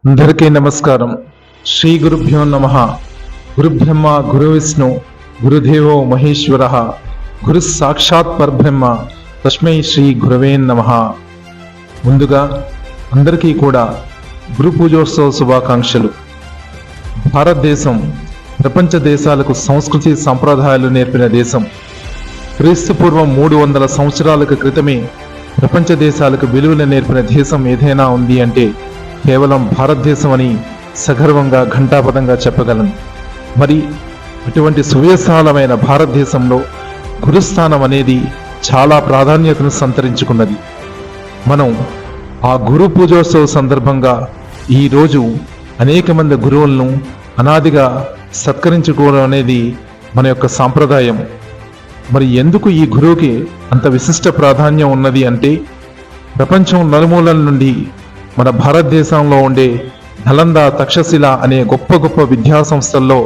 అందరికీ నమస్కారం. శ్రీ గురుభ్యో నమః. గురుబ్రహ్మ గురువిష్ణు గురుదేవో మహేశ్వర గురు సాక్షాత్ పరబ్రహ్మ తస్మై శ్రీ గురవే నమః. ముందుగా అందరికీ కూడా గురు పూజోత్సవ శుభాకాంక్షలు. భారతదేశం ప్రపంచ దేశాలకు సంస్కృతి సంప్రదాయాలు నేర్పిన దేశం. క్రీస్తు పూర్వం 300 సంవత్సరాలకు క్రితమే ప్రపంచ దేశాలకు విలువలు నేర్పిన దేశం ఏదైనా ఉంది అంటే కేవలం భారతదేశం అని సగర్వంగా ఘంటాపథంగా చెప్పగలను. మరి అటువంటి సువ్యవస్థాలమైన భారతదేశంలో గురుస్థానం అనేది చాలా ప్రాధాన్యతను సంతరించుకున్నది. మనం ఆ గురు పూజోత్సవ సందర్భంగా ఈరోజు అనేక మంది గురువులను అనాదిగా సత్కరించుకోవడం అనేది మన యొక్క సాంప్రదాయం. మరి ఎందుకు ఈ గురువుకి అంత విశిష్ట ప్రాధాన్యం ఉన్నది అంటే ప్రపంచం నలుమూలల నుండి మన భారతదేశంలో ఉండే నలంద, తక్షశిల అనే గొప్ప గొప్ప విద్యా సంస్థల్లో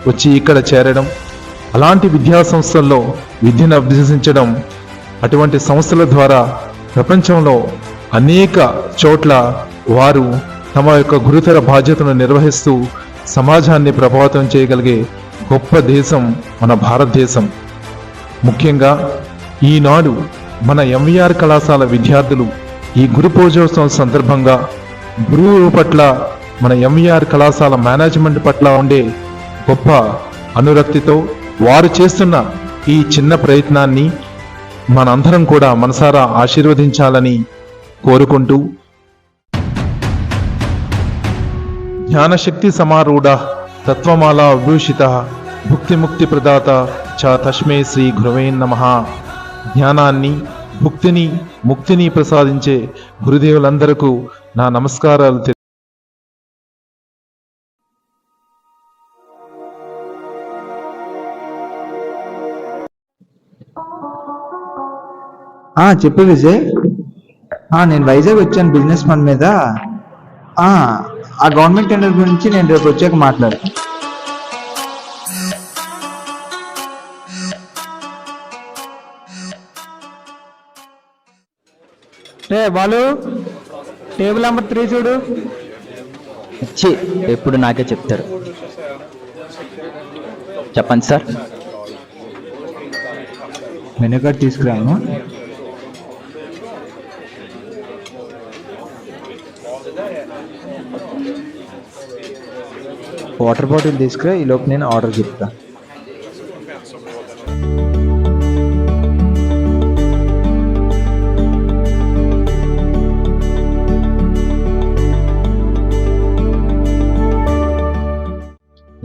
వచ్చి ఇక్కడ చేరడం, అలాంటి విద్యా సంస్థల్లో విద్యను అభ్యసించడం, అటువంటి సంస్థల ద్వారా ప్రపంచంలో అనేక చోట్ల వారు తమ యొక్క గురుతర బాధ్యతను నిర్వహిస్తూ సమాజాన్ని ప్రభావితం చేయగలిగే గొప్ప దేశం మన భారతదేశం. ముఖ్యంగా ఈనాడు మన ఎంవీఆర్ కళాశాల విద్యార్థులు ఈ గురు పూజోత్సవం సందర్భంగా గురువు పట్ల, మన ఎంవీఆర్ కళాశాల మేనేజ్మెంట్ పట్ల ఉండే గొప్ప అనురక్తితో వారు చేస్తున్న ఈ చిన్న ప్రయత్నాన్ని మనందరం కూడా మనసారా ఆశీర్వదించాలని కోరుకుంటూ, జ్ఞానశక్తి సమారూఢ తత్వమాల విభూషిత భుక్తిముక్తి ప్రదాత చ తస్మై శ్రీ గురవే నమః. జ్ఞానాన్ని, భుక్తిని, ముక్తిని ప్రసాదించే గురుదేవులందరకు నా నమస్కారాలు. చెప్పు విజయ్. నేను వైజాగ్ వచ్చాను బిజినెస్ పని మీద. ఆ గవర్నమెంట్ టెండర్ గురించి నేను రేపు వచ్చాక మాట్లాడు. బాలు, టేబుల్ నెంబర్ 3 చూడు. ఎప్పుడు నాకే చెప్తారు. చెప్పండి సార్. మెనూ కార్డ్ తీసుకురాను. వాటర్ బాటిల్ తీసుకురా, ఈ లోపు నేను ఆర్డర్ చెప్తా.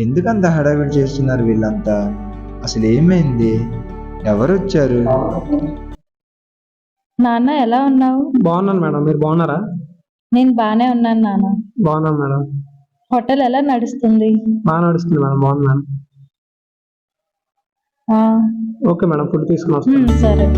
ఎందుకంత హడావిడి చేస్తున్నారు వీళ్ళంతా? అసలు ఏమైంది? ఎవరు వచ్చారు? నాన్న ఎలా ఉన్నావు? బాగున్నాను మేడం, మీరు బాగున్నారా? నేను బానే ఉన్నాను నాన్న. బాగున్నాను మేడం. హోటల్ ఎలా నడుస్తుంది? బాగా నడుస్తుంది మేడం, బాగుంది మేడం. ఓకే మేడం, ఫుడ్ తీసుకుని వస్తాను. సరే.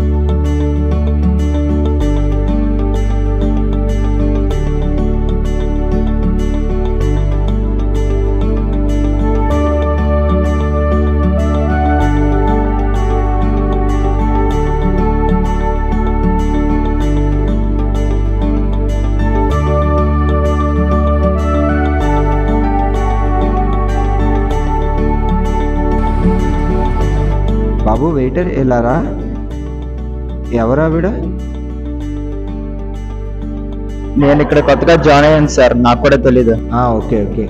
బాబు వెయిటర్ ఎలారా? ఎవరావిడ? నేను ఇక్కడ కొత్తగా జాయిన్ అయ్యాను సార్, నాకు కూడా తెలీదు. Okay okay.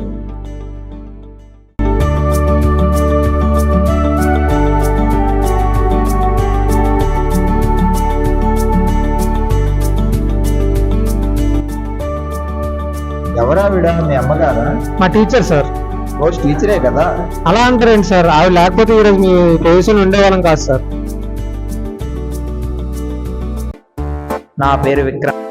ఎవరావిడ? మీ అమ్మగారా? మా టీచర్ సార్. రోజు టీచరే కదా? అలా అంటారేంటి సార్? అవి లేకపోతే ఈరోజు మీ పొజిషన్ ఉండేవాళ్ళం కాదు సార్. నా పేరు విక్రమ్.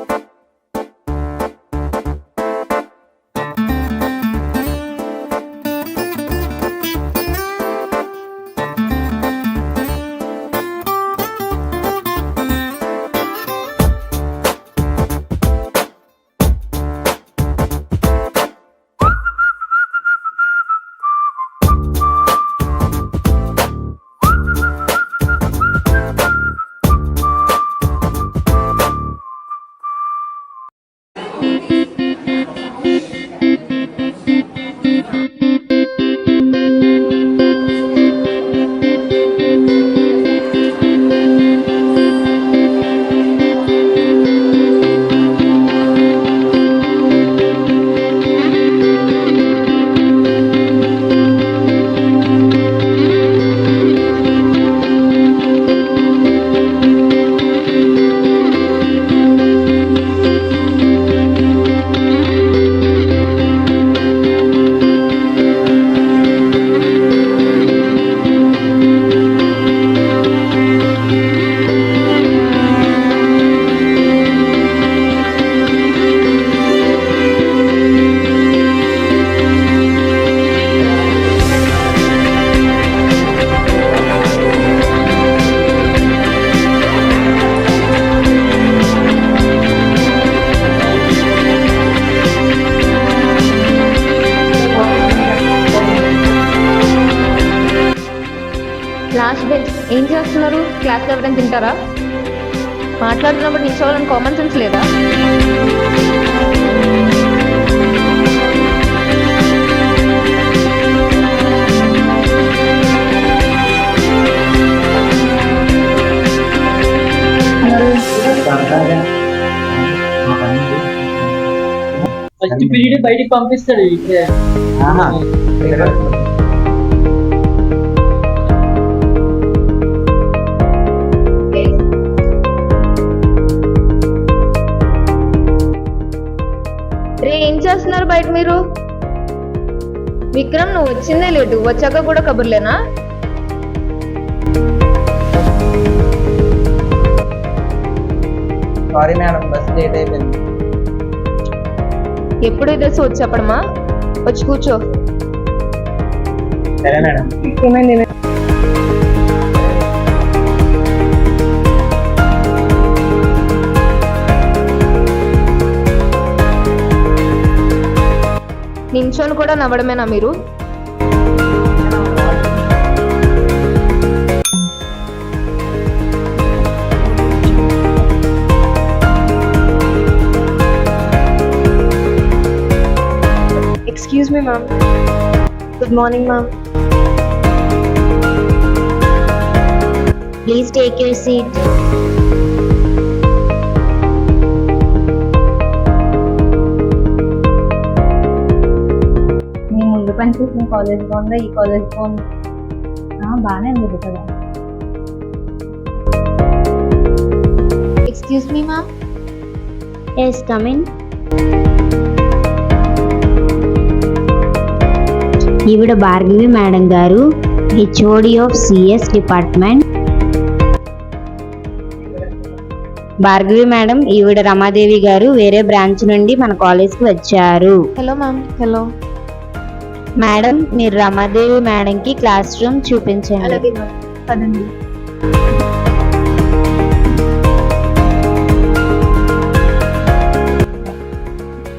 క్లాస్లో ఎవరైనా తింటారా? మాట్లాడుతున్నప్పుడు నిల్చోవాలని కామన్ సెన్స్ లేదా? ఫస్ట్ పీరియడ్ బయటికి పంపిస్తాడు. ఏం చేస్తున్నారు బయట మీరు? విక్రమ్, నువ్వు వచ్చిందే లేటు, వచ్చాక కూడా కబుర్లేనా? సారీ మేడం, బస్ లేట్ అయిపోయింది. ఎప్పుడు ఇదే వచ్చి చెప్పడమా? వచ్చి కూర్చో. సరే మేడం. ఏమైంది? నించోని కూడా నవ్వడమేనా మీరు? Excuse me, ma'am. Good morning, ma'am. Please take your seat. మీ ముందు పనిచేసిన కాలేజ్ బాగుందా, ఈ కాలేజ్ బాగుందా? బాగానే ఉంది కదా. Excuse me, ma'am. Yes, come in. ఈవిడ భార్గవి మేడం గారు, HOD of CS department. Bhargavi madam, ఈవిడ రమాదేవి గారు, వేరే బ్రాంచ్ నుండి మన కాలేజ్కి వచ్చారు. Hello, ma'am. Hello. మేడం, మీరు రమాదేవి మేడంకి క్లాస్ రూమ్ చూపించండి. అలాగే ma'am. పదండి.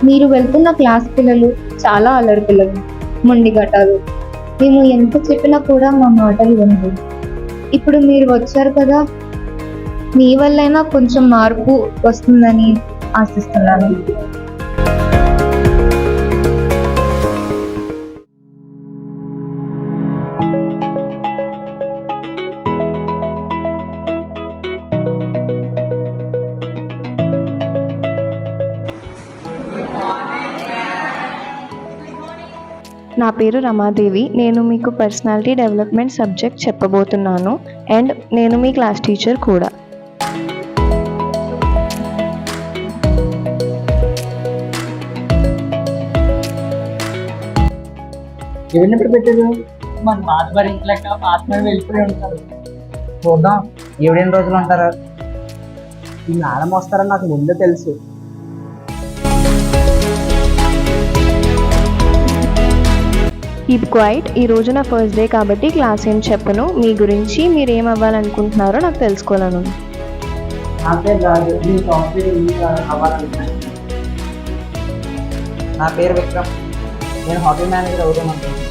మీరు వెళ్తున్న క్లాస్ పిల్లలు చాలా అల్లరి పిల్లలు, మొండి గట్టాలు. మేము ఎంత చెప్పినా కూడా మా మాటలు వినరు. ఇప్పుడు మీరు వచ్చారు కదా, మీ వల్లైనా కొంచెం మార్పు వస్తుందని ఆశిస్తున్నాను. నా పేరు రమాదేవి. నేను మీకు పర్సనాలిటీ డెవలప్మెంట్ సబ్జెక్ట్ చెప్పబోతున్నాను అండ్ నేను మీ క్లాస్ టీచర్ కూడా. ఎవరినప్పుడు పెట్టారు? మన బాధ భరించలేక ఆత్మ వెళ్ళిపోయి ఉంటారు. చూద్దాం ఏడెన్ని రోజులు ఉంటారు. ఈ మేడం వస్తారని నాకు ముందే తెలుసు. Keep quiet. ఈ రోజు నా ఫస్ట్ డే కాబట్టి క్లాస్ ఏం చెప్పను. మీ గురించి మీరు ఏం అవ్వాలనుకుంటున్నారో నాకు తెలుసుకోవాలను. నా పేరు విక్రమ్. నేను హోటల్ మేనేజర్ అవుదాం అనుకుంటున్నాను.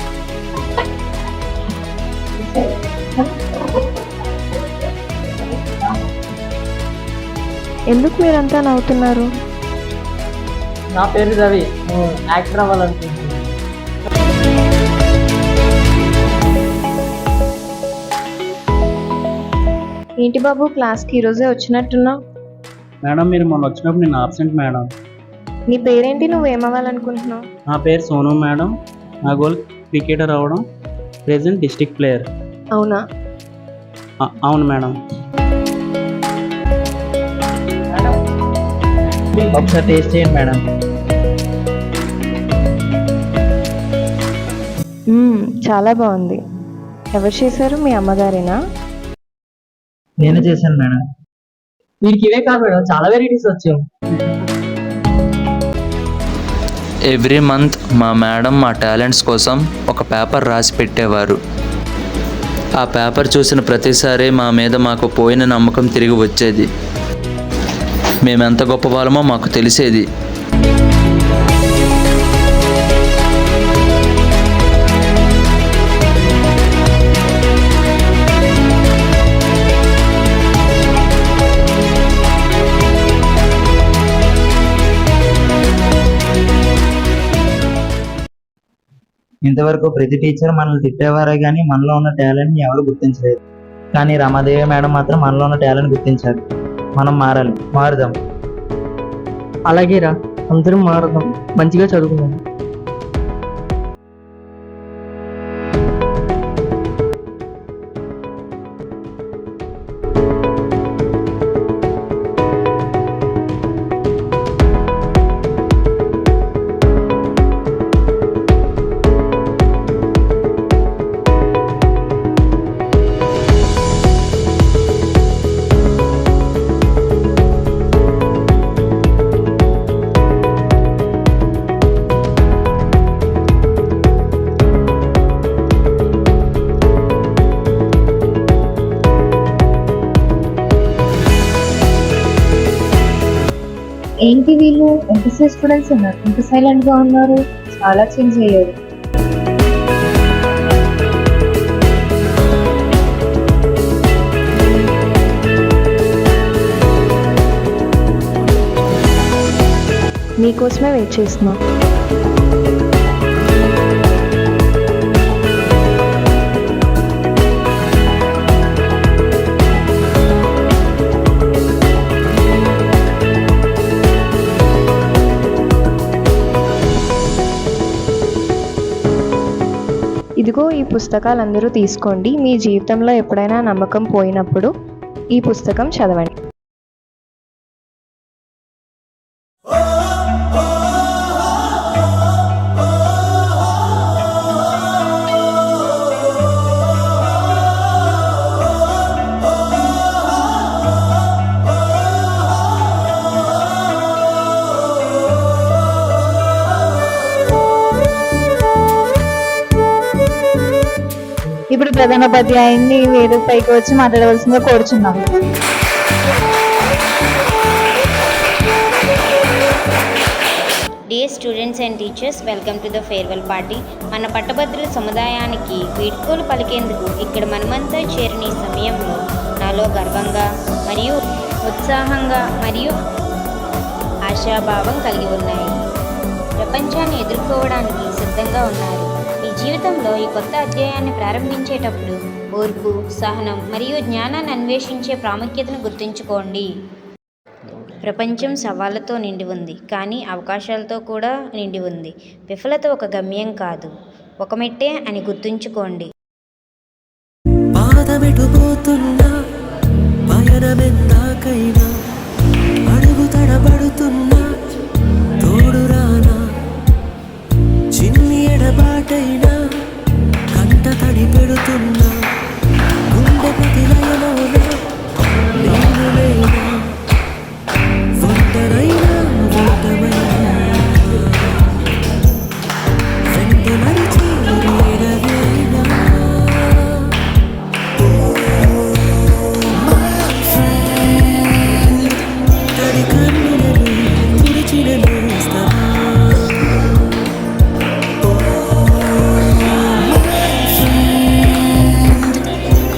ఎందుకు మీరంతా నవ్వుతున్నారు? నా పేరు రవి, నేను యాక్టర్ అవ్వాలనుకుంటున్నాను. ఏంటి బాబు, క్లాస్కి ఈరోజే వచ్చినట్టున్నావు? మేడం, మీరు మొన్న వచ్చినప్పుడు నేను ఆబ్సెంట్ మేడం. నీ పేరేంటి, నువ్వేమవ్వాలనుకుంటున్నావు? నా పేరు సోను మేడం. నా గోల్ క్రికెటర్ అవ్వడం, ప్రెజెంట్ డిస్ట్రిక్ట్ ప్లేయర్. అవునా? అవును మేడం. ఒకసారి టేస్ట్ చేయండి మేడం. చాలా బాగుంది. ఎవరు చేశారు? మీ అమ్మగారేనా? నేనే చేశాను మేడం. వీడికి ఇవే కాదు మేడం, చాలా వెరైటీస్ వచ్చాయి. ఎవ్రీ మంత్ మా మేడం మా టాలెంట్స్ కోసం ఒక పేపర్ రాసి పెట్టేవారు. ఆ పేపర్ చూసిన ప్రతిసారి మా మీద మాకు పోయిన నమ్మకం తిరిగి వచ్చేది. మేమెంత గొప్ప వాళ్ళమో మాకు తెలిసేది. ఇంతవరకు ప్రతి టీచర్ మనల్ని తిట్టేవారే కానీ మనలో ఉన్న టాలెంట్ని ఎవరు గుర్తించలేదు. కానీ రమాదేవి మేడం మాత్రం మనలో ఉన్న టాలెంట్ గుర్తించారు. మనం మారాలి, మారుదాం. అలాగే రా, అందరం మారుదాం, మంచిగా చదువుకుందాం. ఏంటి వీళ్ళు ఎంపీసీ స్టూడెంట్స్ ఉన్నారు, ఇంత సైలెంట్ గా ఉన్నారు, చాలా చేంజ్ అయ్యారు. మీకోసమే వెయిట్ చేస్తున్నా. ఇదిగో ఈ పుస్తకాలు అందరూ తీసుకోండి. మీ జీవితంలో ఎప్పుడైనా నమ్మకం పోయినప్పుడు ఈ పుస్తకం చదవండి. ఇప్పుడు ప్రధానోపాధ్యాయుని వేదిక పైకి వచ్చి మాట్లాడవలసిందిగా కోరుచున్నాం. Dear students and teachers, welcome to the farewell party. మన పట్టభద్రుల సముదాయానికి వీడ్కోలు పలికేందుకు ఇక్కడ మనమంతా చేరిన ఈ సమయంలో నాలో గర్వంగా మరియు ఉత్సాహంగా మరియు ఆశాభావం కలిగి ఉన్నాయి. ప్రపంచాన్ని ఎదుర్కోవడానికి సిద్ధంగా ఉన్నారు. మీ జీవితంలో ఈ కొత్త అధ్యాయాన్ని ప్రారంభించేటప్పుడు ఓర్పు, సహనం మరియు జ్ఞానాన్ని అన్వేషించే ప్రాముఖ్యతను గుర్తుంచుకోండి. ప్రపంచం సవాళ్లతో నిండి ఉంది, కానీ అవకాశాలతో కూడా నిండి ఉంది. విఫలత ఒక గమ్యం కాదు, ఒక మెట్టే అని గుర్తుంచుకోండి. పాదమెటుపోతున్నా పయనమెందాకైనా అడుగు తడబడుతున్నా తోడురానా, చిన్ని ఎడబాటైనా కంట తడి పెడుతున్నా గుండె ప్రతిలయలోనా నేను లేనా, ఒంటరైనా ఓటమైనా వెంట నడిచి ఎడవేనా. తడి కన్నులను తుడిచిన నేస్తమా,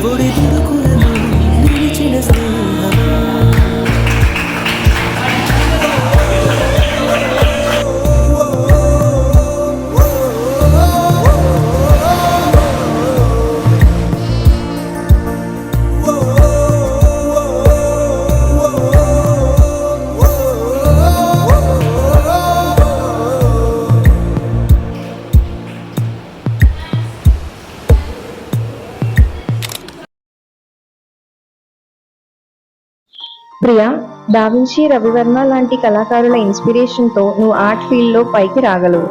పొడి దుడుకులను నిలిచిన స్నేహమా. ప్రియా, డావిన్సీ, రవివర్మ లాంటి కళాకారుల ఇన్స్పిరేషన్తో నువ్వు ఆర్ట్ ఫీల్డ్లో పైకి రాగలవు.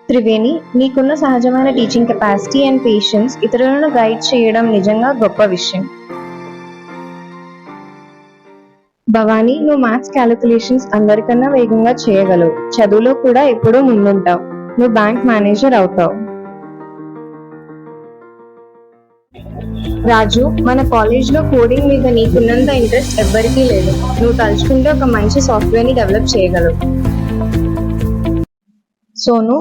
త్రివేణి, నీకున్న సహజమైన టీచింగ్ కెపాసిటీ అండ్ పేషెన్స్ ఇతరులను గైడ్ చేయడం నిజంగా గొప్ప విషయం. భవానీ, నువ్వు మ్యాథ్స్ క్యాలిక్యులేషన్స్ అందరికన్నా వేగంగా చేయగలవు. చదువులో కూడా ఎప్పుడూ ముందుంటావు. నువ్వు బ్యాంక్ మేనేజర్ అవుతావు. రాజు, మన కాలేజ్లో కోడింగ్ మీద నీకున్నంత ఇంట్రెస్ట్ ఎవ్వరికీ లేదు. నువ్వు తలుచుకుంటే ఒక మంచి సాఫ్ట్వేర్ని డెవలప్ చేయగలవు. సోను,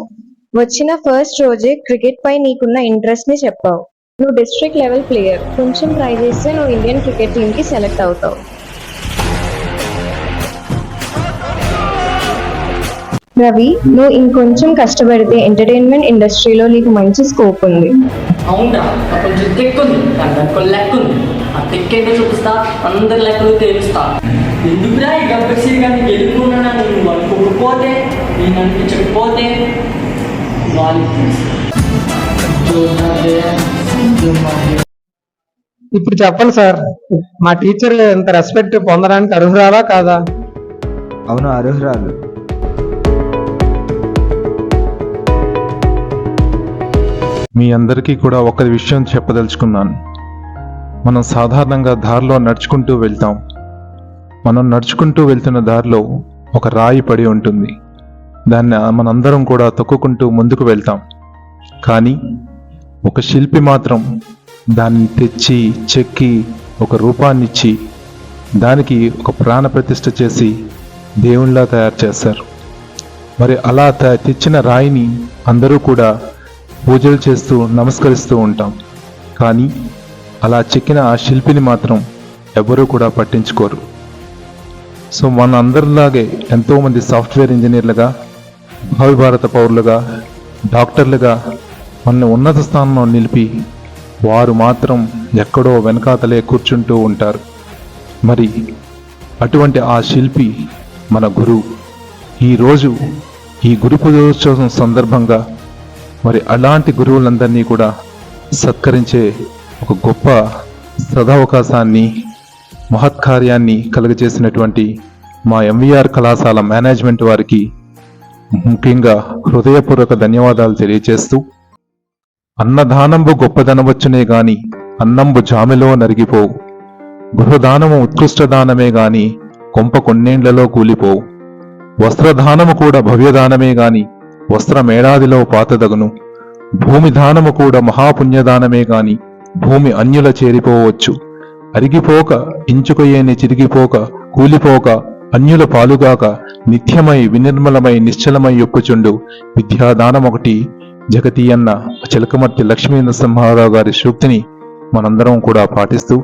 వచ్చిన ఫస్ట్ రోజే క్రికెట్ పై నీకున్న ఇంట్రెస్ట్ ని చెప్పావు. నువ్వు డిస్ట్రిక్ట్ లెవెల్ ప్లేయర్. కొంచెం ట్రై చేస్తే నువ్వు ఇండియన్ క్రికెట్ టీమ్ కి సెలెక్ట్ అవుతావు. రవి, నువ్వు ఇంకొంచెం కష్టపడితే ఎంటర్టైన్మెంట్ ఇండస్ట్రీలో నీకు మంచి స్కోప్ ఉంది. అవునరా, నాకు కొంచెం తెక్కుంది, కానీ దానికి లెక్క ఉంది. ఆ తెక్కేంటో చూపిస్తా, అందరి లెక్కలు తెలుస్తా. ఎందుకురా ఈ గబ్బర్ కానీ గెలుపుకున్నా నువ్వు అనుకోకపోతే, నేను అనిపించకపోతే ఇప్పుడు చెప్పండి సార్, మా టీచర్ ఇంత రెస్పెక్ట్ పొందడానికి అర్హురాలా కాదా? అవును, అర్హురాలు. మీ అందరికీ కూడా ఒక విషయం చెప్పదలుచుకున్నాను. మనం సాధారణంగా దారిలో నడుచుకుంటూ వెళ్తాం. మనం నడుచుకుంటూ వెళ్తున్న దారిలో ఒక రాయి పడి ఉంటుంది. దాన్ని మనందరం కూడా తొక్కుకుంటూ ముందుకు వెళ్తాం. కానీ ఒక శిల్పి మాత్రం దాన్ని తెచ్చి చెక్కి ఒక రూపాన్నిచ్చి దానికి ఒక ప్రాణ ప్రతిష్ఠ చేసి దేవునిలా తయారు చేస్తారు. మరి అలా తెచ్చిన రాయిని అందరూ కూడా పూజలు చేస్తూ నమస్కరిస్తూ ఉంటాం. కానీ అలా చెక్కిన ఆ శిల్పిని మాత్రం ఎవరూ కూడా పట్టించుకోరు. సో మన అందరిలాగే ఎంతోమంది సాఫ్ట్వేర్ ఇంజనీర్లుగా, భావి భారత పౌరులుగా, డాక్టర్లుగా మన ఉన్నత స్థానంలో నిలిపి వారు మాత్రం ఎక్కడో వెనకాతలే కూర్చుంటూ ఉంటారు. మరి అటువంటి ఆ శిల్పి మన గురువు. ఈరోజు ఈ గురు పూజోత్సవం సందర్భంగా మరి అలాంటి గురువులందరినీ కూడా సత్కరించే ఒక గొప్ప సదవకాశాన్ని, మహత్కార్యాన్ని కలుగజేసినటువంటి మా ఎంవీఆర్ కళాశాల మేనేజ్మెంట్ వారికి ముఖ్యంగా హృదయపూర్వక ధన్యవాదాలు తెలియజేస్తూ, అన్నదానంబు గొప్పదనవచ్చునే గాని అన్నంబు జామెలో నరిగిపోవు, గృహదానము ఉత్కృష్ట దానమే గాని కొంప కొన్నేండ్లలో కూలిపోవు, వస్త్రదానము కూడా భవ్యదానమే గాని వస్త్రమేడాదిలో పాతదగును, భూమి దానము కూడా మహాపుణ్యదానమే గాని భూమి అన్యుల చేరిపోవచ్చు, అరిగిపోక ఇంచుకయేని చిరిగిపోక కూలిపోక అన్యుల పాలుగాక నిత్యమై వినిర్మలమై నిశ్చలమై యొక్కుచుండు విద్యాదానమొకటి జగతి అన్న చిలకమర్తి లక్ష్మీ నరసింహారావు గారి సూక్తిని మనందరం కూడా పాటిస్తూ